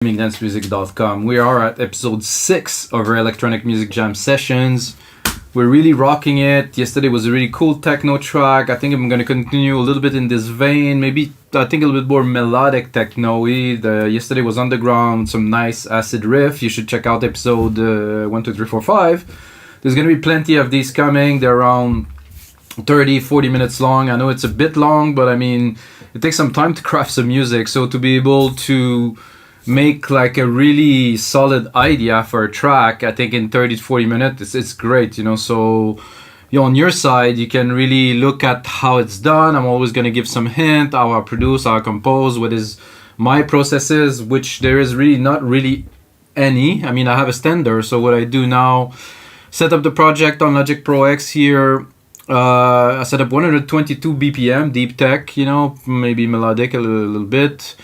DanceMusic.com. We are at episode 6 of our electronic music jam sessions. We're really rocking it. Yesterday was a really cool techno track. I think I'm going to continue a little bit in this vein. Maybe I think a little bit more melodic techno-y. Yesterday was underground, some nice acid riff. You should check out episode 1, 2, 3, 4, 5. There's going to be plenty of these coming. They're around 30-40 minutes long. I know it's a bit long, but I mean, it takes some time to craft some music. So to be able to make like a really solid idea for a track, I think in 30 to 40 minutes it's great, you know. So on your side you can really look at how it's done. I'm always going to give some hint, how I produce, how I compose, what is my processes, which there is really not really any. I mean, I have a standard. So what I do now, set up the project on Logic Pro X here. I set up 122 BPM deep tech, you know, maybe melodic a little bit.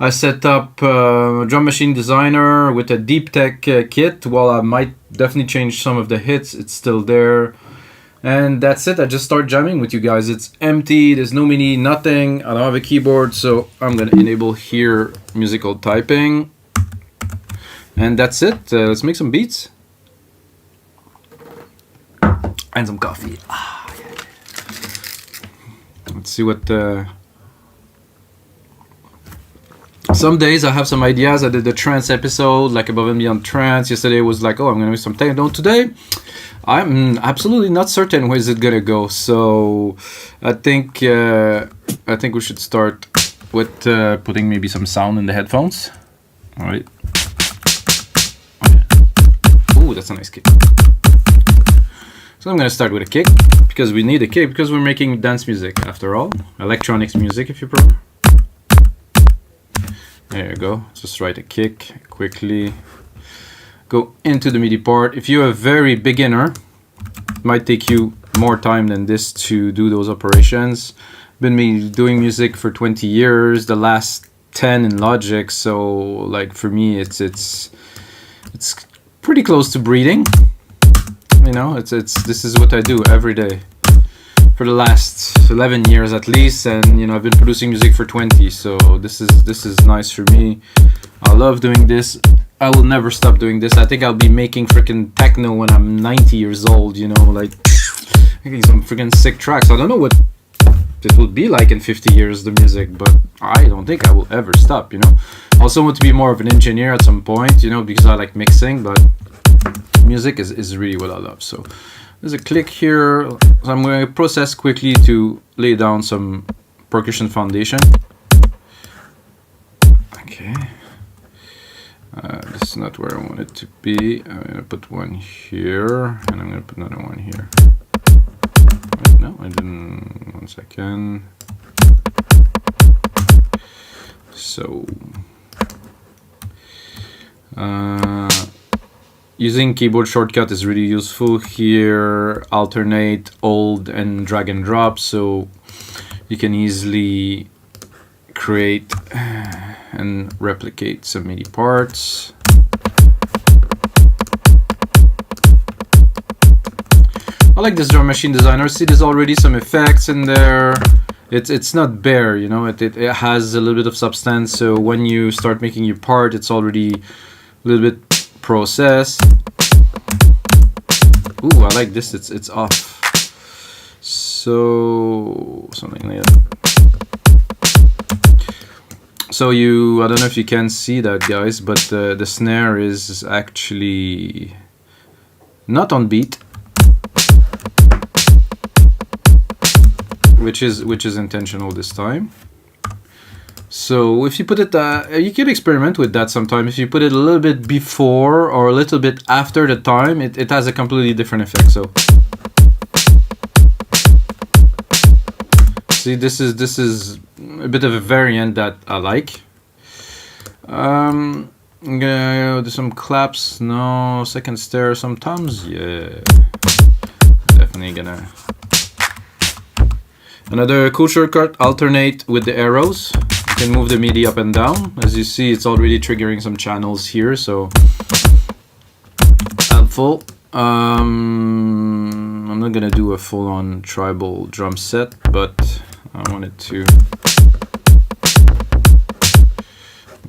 I set up Drum Machine Designer with a deep tech kit. Well, I might definitely change some of the hits. It's still there. And that's it. I just start jamming with you guys. It's empty. There's no MIDI, nothing. I don't have a keyboard, so I'm going to enable here musical typing. And that's it. Let's make some beats. And some coffee. Let's see what... Some days I have some ideas. I did the trance episode, like Above and Beyond Trance. Yesterday was like, oh, I'm gonna do some techno. Today, I'm absolutely not certain where is it gonna go. So I think we should start with putting maybe some sound in the headphones. All right. Ooh, that's a nice kick. So I'm gonna start with a kick because we need a kick because we're making dance music after all, electronics music if you prefer. There you go. Just write a kick quickly. Go into the MIDI part. If you're a very beginner, it might take you more time than this to do those operations. Been doing music for 20 years, the last 10 in Logic. So like for me, it's pretty close to breathing. You know, this is what I do every day for the last 11 years at least, and you know, I've been producing music for 20, so this is nice for me. I love doing this. I will never stop doing this. I think I'll be making freaking techno when I'm 90 years old, you know, like making some freaking sick tracks. I don't know what it will be like in 50 years, the music, but I don't think I will ever stop, you know. I also want to be more of an engineer at some point, you know, because I like mixing, but music is really what I love. So there's a click here. So I'm going to process quickly to lay down some percussion foundation. Okay. This is not where I want it to be. I'm going to put one here, and I'm going to put another one here. Wait, no, I didn't. 1 second. So, using keyboard shortcut is really useful here. Alternate, hold, and drag and drop, so you can easily create and replicate some MIDI parts. I like this Drum Machine Designer. See, there's already some effects in there. It's not bare, you know. It has a little bit of substance. So when you start making your part, it's already a little bit process. Ooh, I like this. It's off. So something like that. So I don't know if you can see that, guys, but the snare is actually not on beat, which is intentional this time. So if you put it, you can experiment with that sometime. If you put it a little bit before or a little bit after the time, it has a completely different effect. So see, this is a bit of a variant that I like. I'm gonna do some claps. No, second snare, some toms. Yeah, definitely gonna. Another cool shortcut, alternate with the arrows. You can move the MIDI up and down. As you see, it's already triggering some channels here, so helpful. I'm not gonna do a full-on tribal drum set, but I wanted to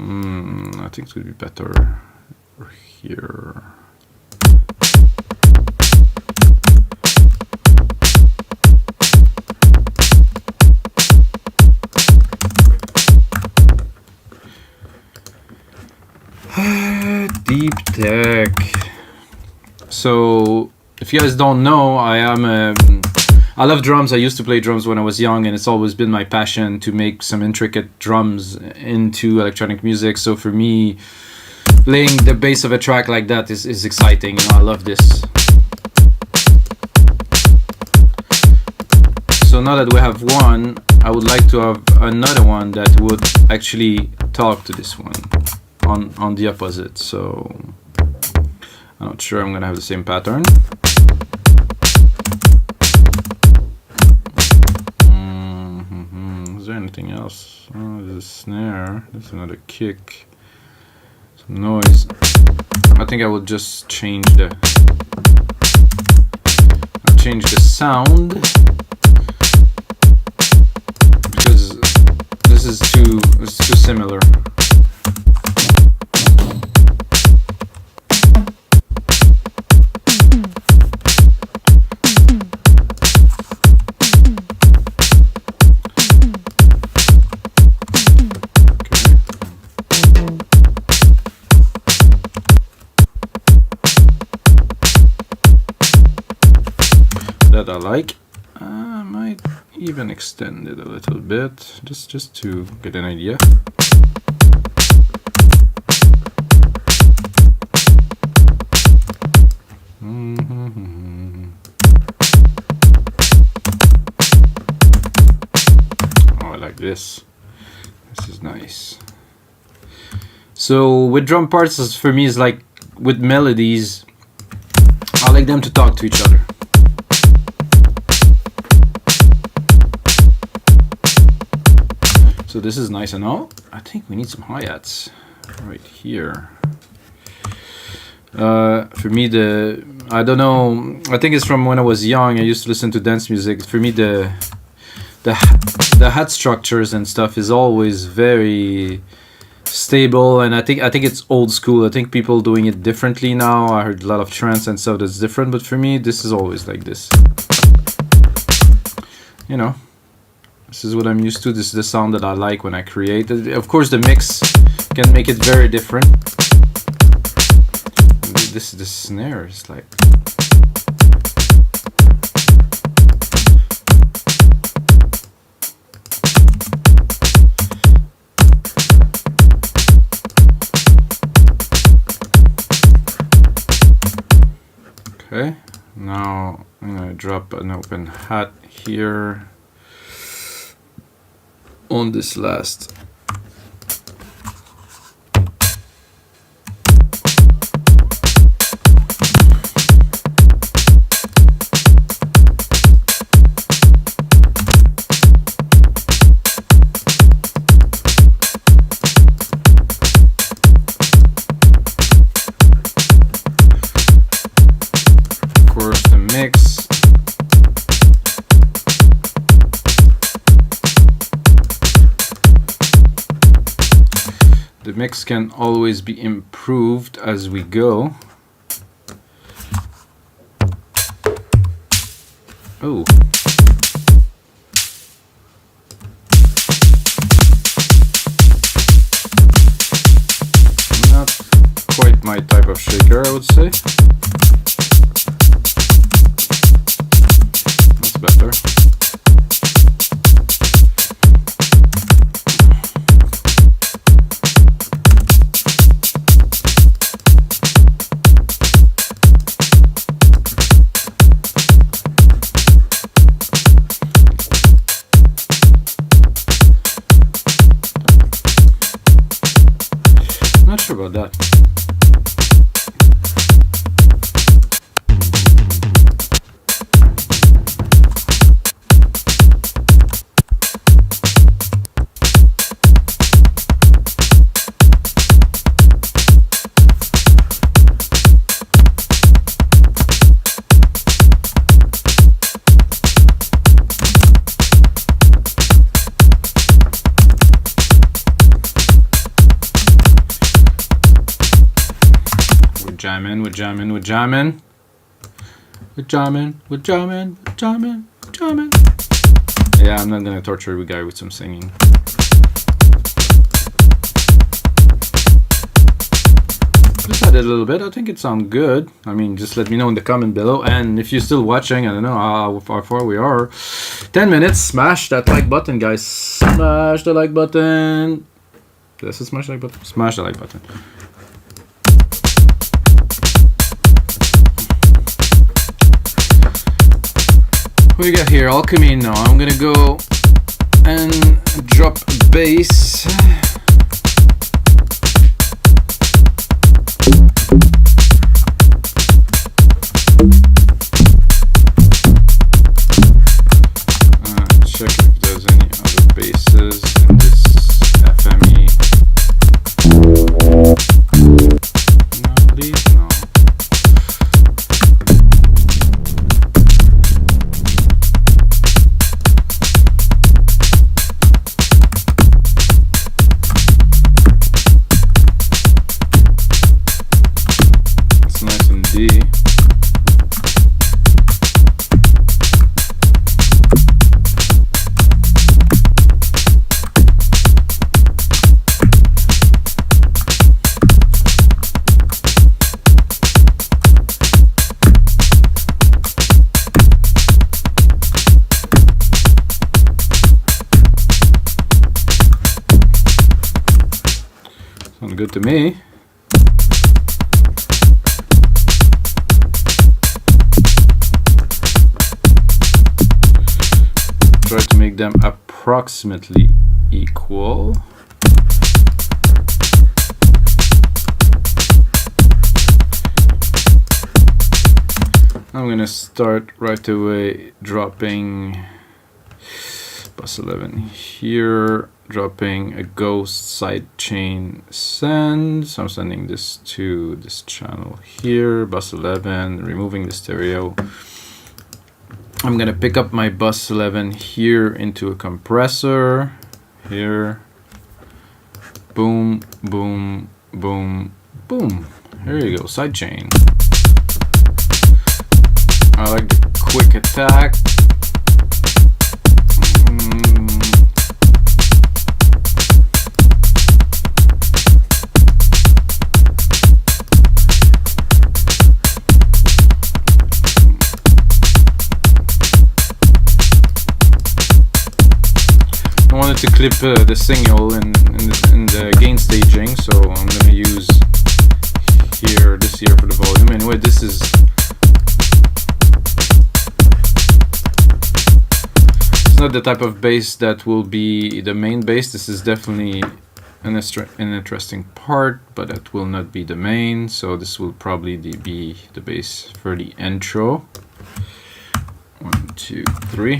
I think it would be better here. Deep tech. So, if you guys don't know, I love drums. I used to play drums when I was young, and it's always been my passion to make some intricate drums into electronic music. So for me, playing the bass of a track like that is exciting. You know, I love this. So now that we have one, I would like to have another one that would actually talk to this one on the opposite. So I'm not sure I'm gonna have the same pattern. Is there anything else? Oh, there's a snare. There's another kick. Some noise. I think I will just change the sound, because this is too similar. That I like. I might even extend it a little bit, just to get an idea. Oh, I like this. This is nice. So with drum parts, for me, is like with melodies, I like them to talk to each other. So this is nice and all. I think we need some hi-hats right here. For me, I don't know, I think it's from when I was young. I used to listen to dance music. For me, the hat structures and stuff is always very stable, and I think it's old school. I think people doing it differently now. I heard a lot of trance and stuff that's different, but for me, this is always like this. You know. This is what I'm used to. This is the sound that I like when I create. Of course, the mix can make it very different. This snare is like... Okay, now I'm gonna drop an open hat here on this last. Of course, the mix. The mix can always be improved as we go. Oh. Not quite my type of shaker, I would say. That's better. Not sure about that. jamming. We're jamming. Yeah, I'm not gonna torture the guy with some singing. Just add it a little bit. I think it sounds good. I mean, just let me know in the comment below. And if you're still watching, I don't know how far we are. 10 minutes. Smash that like button, guys. Smash the like button. Did I say smash the like button? Smash the like button. What we got here? Alchemy now. I'm gonna go and drop bass. Check if there's any other basses in this FME. No, please, no. It's nice in D. Sounds good to me. Try to make them approximately equal. I'm gonna start right away dropping bus 11 here, dropping a ghost sidechain send. So I'm sending this to this channel here, bus 11, removing the stereo. I'm gonna pick up my bus 11 here into a compressor here. Boom, boom, boom, boom. Here you go, sidechain. I like the quick attack. I wanted to clip the signal in the gain staging, so I'm gonna use this here for the volume. Anyway, this is not the type of bass that will be the main bass. This is definitely an interesting part, but that will not be the main. So this will probably be the bass for the intro. 1, 2, 3.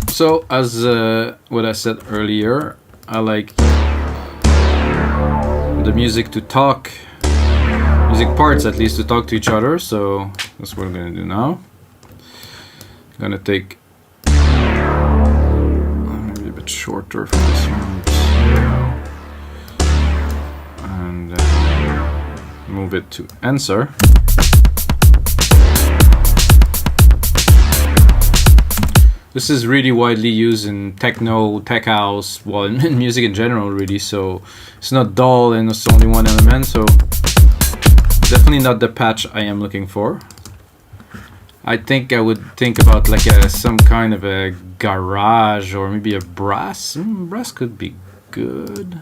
So as what I said earlier, I like the music to talk, music parts at least, to talk to each other. So that's what I'm gonna do now. I'm gonna take maybe a bit shorter for this one and move it to answer. This is really widely used in techno, tech house, well, in music in general, really. So it's not dull and it's only one element. So definitely not the patch I am looking for. I think I would think about like some kind of a garage or maybe a brass. Brass could be good.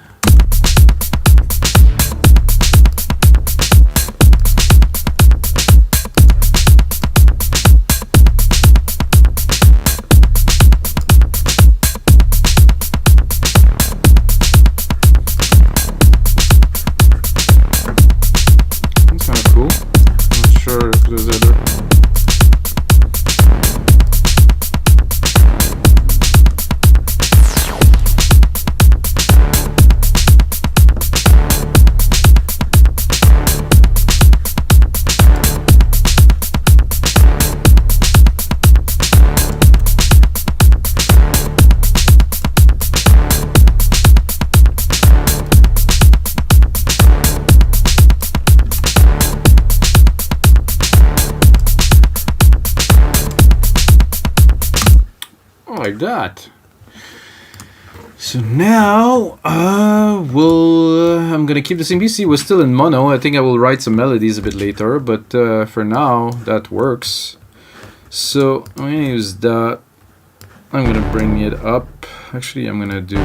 like that. So now, I'm gonna keep the same PC. We're still in mono. I think I will write some melodies a bit later, but for now, that works. So I'm gonna use that. I'm gonna bring it up. Actually, I'm gonna do...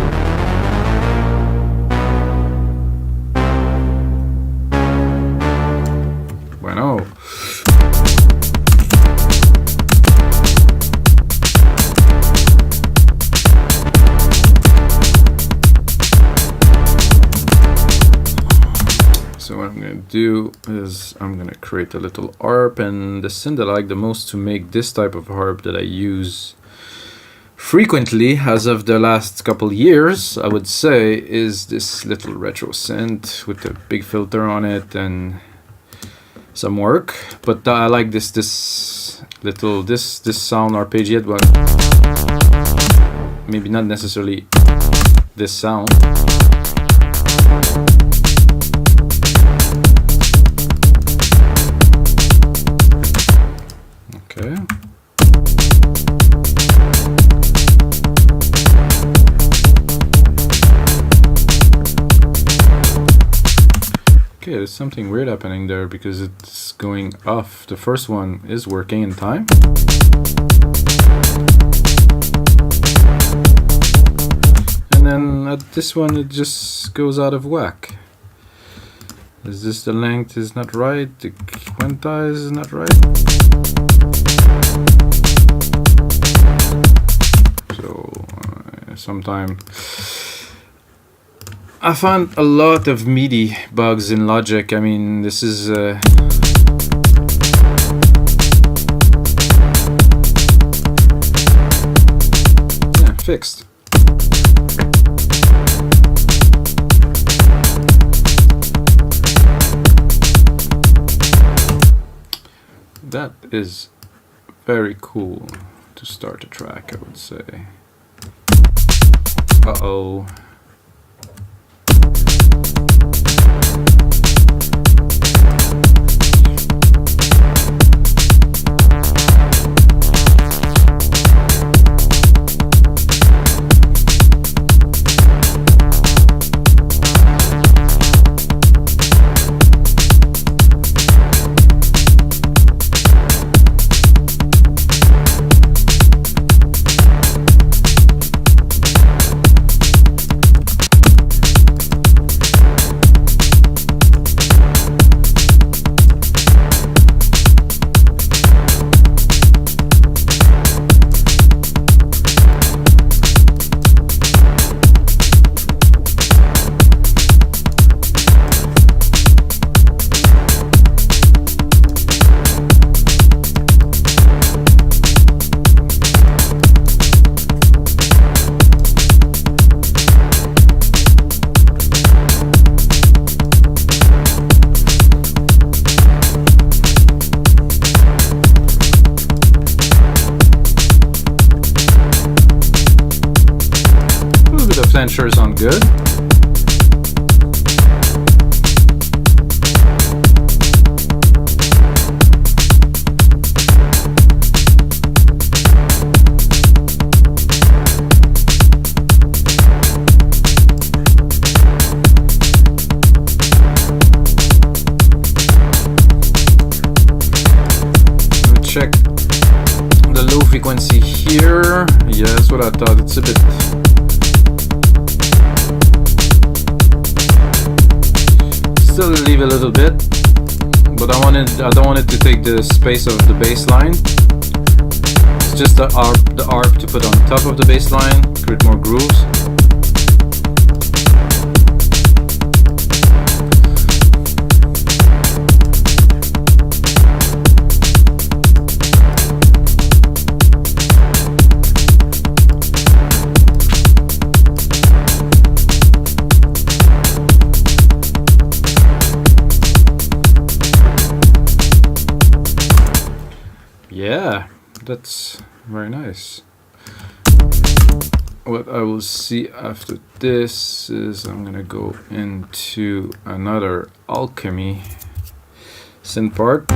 Bueno. So what I'm going to do is I'm going to create a little harp, and the synth that I like the most to make this type of harp that I use frequently as of the last couple years, I would say, is this little retro synth with a big filter on it and some work. But I like this sound arpeggiate, but maybe not necessarily this sound. Okay. Okay, there's something weird happening there because it's going off. The first one is working in time. And then at this one it just goes out of whack. Is this the length is not right? The quantize is not right? So sometime I found a lot of MIDI bugs in Logic. I mean, this is yeah, fixed. That is very cool to start a track, I would say. Uh-oh. Sure sound good. Check the low frequency here. Yeah, that's what I thought. It's a bit still leave a little bit, but I don't want it to take the space of the bass line. It's just the arp to put on top of the bass line, create more grooves. Yeah, that's very nice. What I will see after this is I'm gonna go into another alchemy synth part.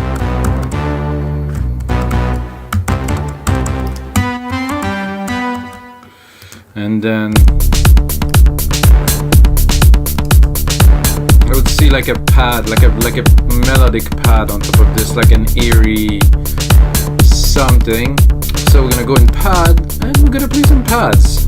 and then I would see like a pad, like a melodic pad on top of this, like an eerie something. So we're gonna go in pad and we're gonna play some pads.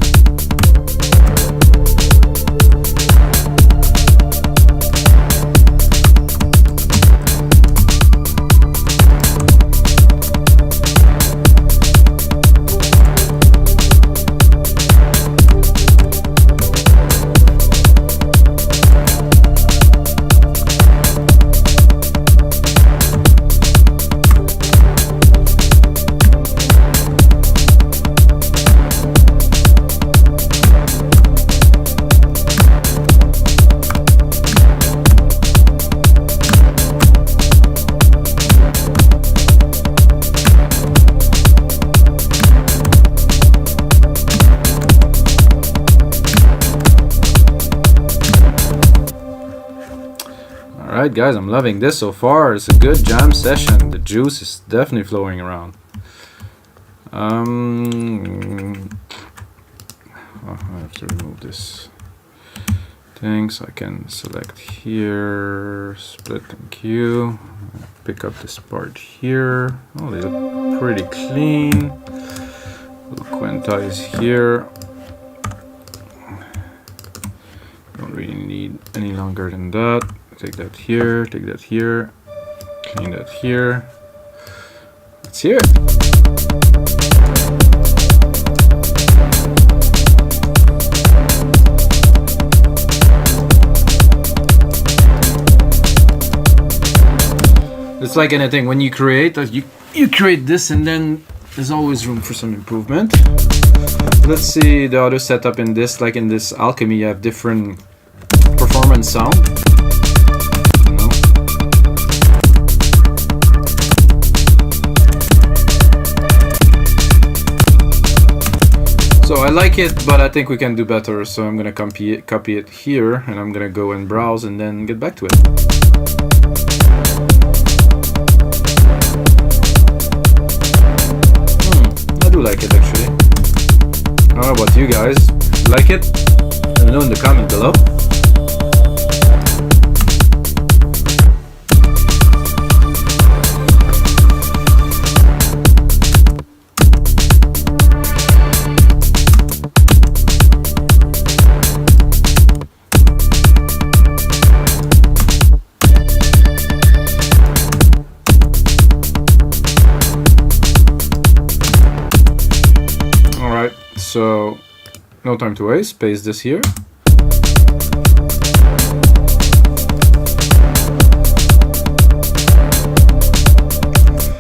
Alright guys, I'm loving this so far. It's a good jam session. The juice is definitely flowing around. I have to remove this thing so I can select here, split and Q, pick up this part here. Oh, they look pretty clean. Little quantize here. Don't really need any longer than that. Take that here, clean that here. Let's hear it. It's like anything, when you create, you create this and then there's always room for some improvement. Let's see the other setup in this, like in this Alchemy, you have different performance sound. So I like it, but I think we can do better. So I'm gonna copy it here, and I'm gonna go and browse and then get back to it. I do like it actually. How about you guys? Like it? Let me know in the comment below. So, no time to waste, paste this here.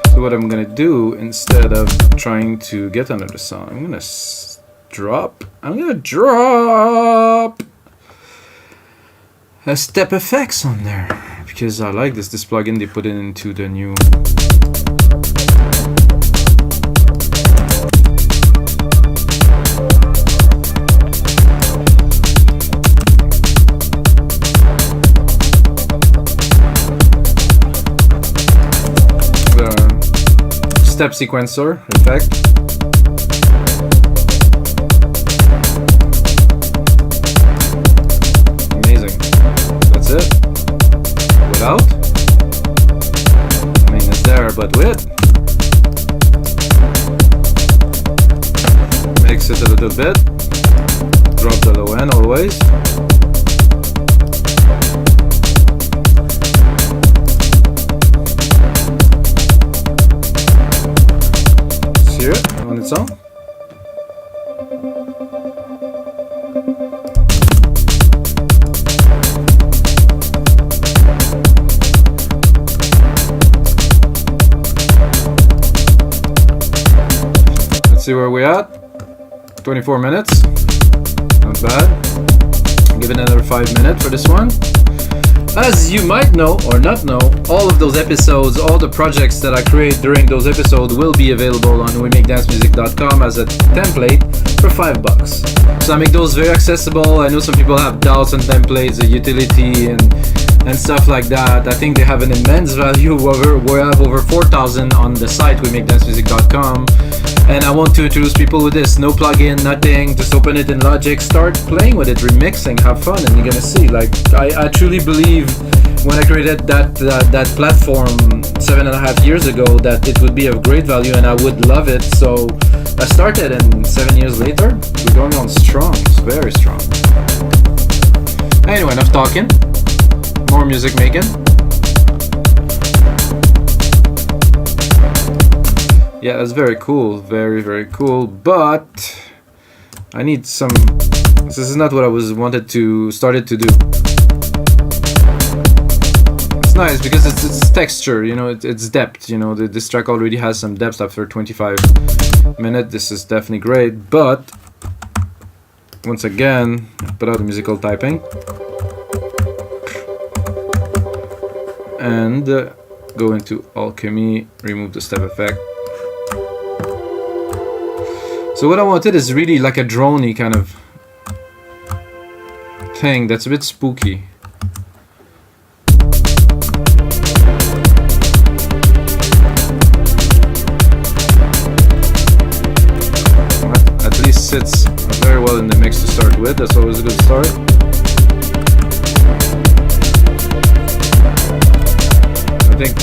So what I'm gonna do, instead of trying to get another sound, I'm gonna drop a step effects on there, because I like this plugin, they put it into the new step sequencer effect. Amazing. That's it. Without. I mean, it's there, but with. Mix it a little bit. Drop the low end always. Hear it on its own. Let's see where we're at. 24 minutes. Not bad. I'll give it another 5 minutes for this one. As you might know or not know, all of those episodes, all the projects that I create during those episodes will be available on wemakedancemusic.com as a template for $5. So I make those very accessible. I know some people have doubts on templates, the utility, and and stuff like that. I think they have an immense value. We have over 4,000 on the site, wemakedancemusic.com. And I want to introduce people with this. No plugin, nothing. Just open it in Logic, start playing with it, remixing, have fun, and you're gonna see. Like, I truly believe when I created that platform 7.5 years ago that it would be of great value and I would love it. So I started, and 7 years later, we're going on strong. It's very strong. Anyway, enough talking. More music making. Yeah, that's very cool. Very, very cool. But I need some. This is not what I started to do. It's nice because it's texture, you know, it's depth. You know, this track already has some depth after 25 minutes. This is definitely great. But once again, put out the musical typing and go into alchemy, remove the step effect. So what I wanted is really like a droney kind of thing that's a bit spooky. At least sits very well in the mix to start with. That's always a good start. I think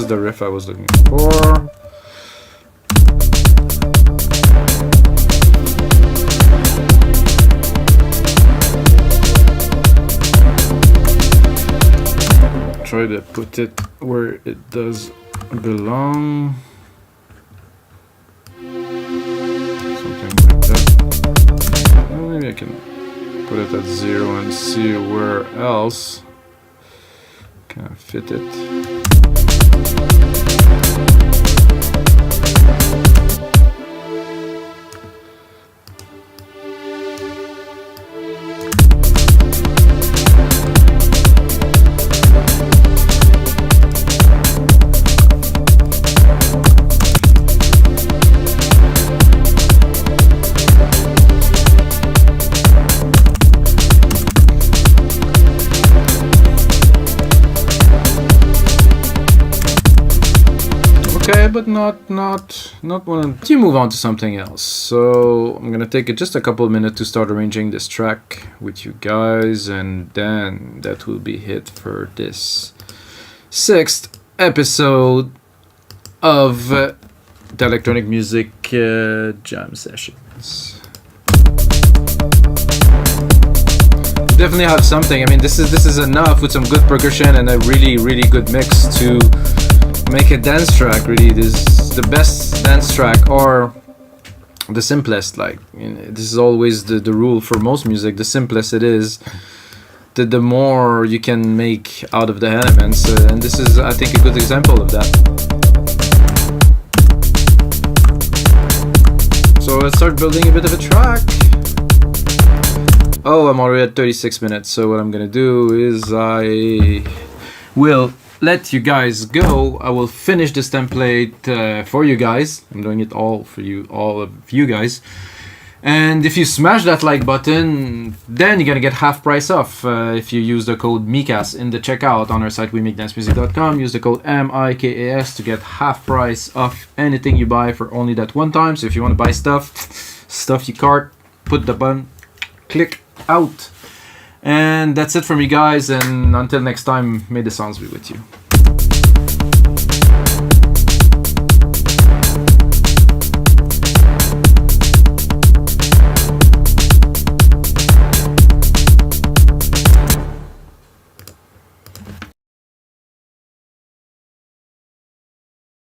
the riff I was looking for. Try to put it where it does belong. Something like that. Well, maybe I can put it at 0 and see where else can I fit it. Okay, but not one to move on to something else. So I'm gonna take just a couple of minutes to start arranging this track with you guys, and then that will be it for this 6th episode of the electronic music jam sessions. Definitely have something. I mean, this is enough with some good percussion and a really good mix to make a dance track. Really, this is the best dance track, or the simplest. Like, you know, this is always the rule for most music. The simplest it is, the more you can make out of the elements, and this is, I think, a good example of that. So let's start building a bit of a track. Oh, I'm already at 36 minutes. So what I'm gonna do is I will let you guys go. I will finish this template for you guys. I'm doing it all for you, all of you guys. And if you smash that like button, then you're gonna get half price off if you use the code Mikas in the checkout on our site, wemakedancemusic.com. Use the code MIKAS to get half price off anything you buy for only that one time. So if you want to buy stuff your cart, put the button, click out. And that's it from me, guys, and until next time, may the sounds be with you.